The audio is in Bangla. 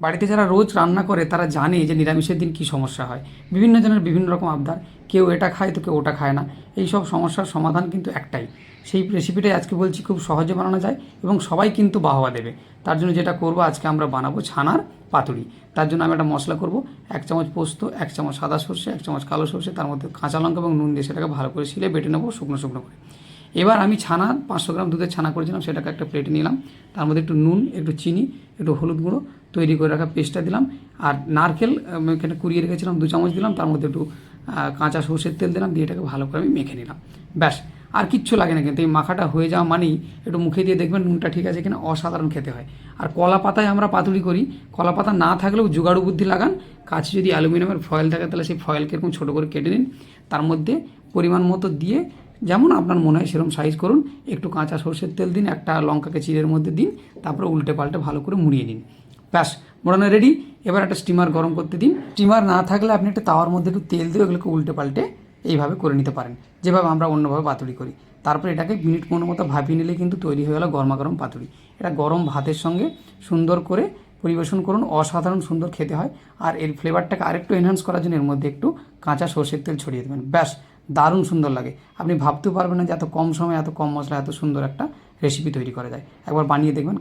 বাড়িতে যারা রোজ রান্না করে তারা জানে যে নিরামিষের দিন কী সমস্যা হয়। বিভিন্ন জনের বিভিন্ন রকম আবদার, কেউ এটা খায় তো কেউ ওটা খায় না। এই সব সমস্যার সমাধান কিন্তু একটাই, সেই রেসিপিটাই আজকে বলছি, খুব সহজে বানানো যায় এবং সবাই কিন্তু বাহবা দেবে। তার জন্য যেটা করব, আজকে আমরা বানাবো ছানার পাতুরি। তার জন্য আমি একটা মশলা করব, 1 চামচ পোস্ত, 1 চামচ সাদা সর্ষে, 1 চামচ কালো সর্ষে, তার মধ্যে কাঁচা লঙ্কা এবং নুন দিয়ে সেটাকে ভালো করে শিলে বেটে নেবো শুকনো শুকনো করে। এবার আমি ছানা 500 গ্রাম দুধের ছানা করেছিলাম, সেটাকে একটা প্লেটে নিলাম। তার মধ্যে একটু নুন, একটু চিনি, একটু হলুদ গুঁড়ো, তৈরি করে রাখা পেস্টটা দিলাম। আর নারকেল এখানে কুড়িয়ে রেখেছিলাম 2 চামচ দিলাম। তার মধ্যে একটু কাঁচা সর্ষের তেল দিলাম, দিয়ে এটাকে ভালো করে আমি মেখে নিলাম। ব্যাস, আর কিচ্ছু লাগে না। কিন্তু এই মাখাটা হয়ে যাওয়া মানেই একটু মুখে দিয়ে দেখবেন নুনটা ঠিক আছে কিনা, অসাধারণ খেতে হয়। আর কলা পাতায় আমরা পাতুরি করি, কলা পাতা না থাকলেও জোগাড়ু বুদ্ধি লাগান। কাছে যদি অ্যালুমিনিয়ামের ফয়েল থাকে তাহলে সেই ফয়েলকে এরকম ছোটো করে কেটে নিন, তার মধ্যে পরিমাণ মতো দিয়ে যেমন আপনার মনে হয় সেরকম সাইজ করুন। একটু কাঁচা সর্ষের তেল দিন, একটা লঙ্কাকে চিড়ের মধ্যে দিন, তারপরে উল্টে পাল্টে ভালো করে মুড়িয়ে নিন। ব্যাস, মোড়ানো রেডি। এবার একটা স্টিমার গরম করতে দিন। স্টিমার না থাকলে আপনি একটা তাওয়ার মধ্যে একটু তেল দিয়ে ওগুলোকে উল্টে পাল্টে এইভাবে করে নিতে পারেন, যেভাবে আমরা অন্যভাবে পাতুরি করি। তারপরে এটাকে মিনিট 15 মতো ভাপিয়ে নিলে কিন্তু তৈরি হয়ে গেল গরমা গরম পাতুরি। এটা গরম ভাতের সঙ্গে সুন্দর করে পরিবেশন করুন, অসাধারণ সুন্দর খেতে হয়। আর এর ফ্লেভারটাকে আরেকটু এনহান্স করার জন্য এর মধ্যে একটু কাঁচা সর্ষের তেল ছড়িয়ে দেবেন। ব্যাস, দারুণ সুন্দর লাগে। আপনি ভাবতেও পারবেন না যে এত কম সময়ে এত কম মশলা এত সুন্দর একটা রেসিপি তৈরি করা যায়। একবার বানিয়ে দেখবেন।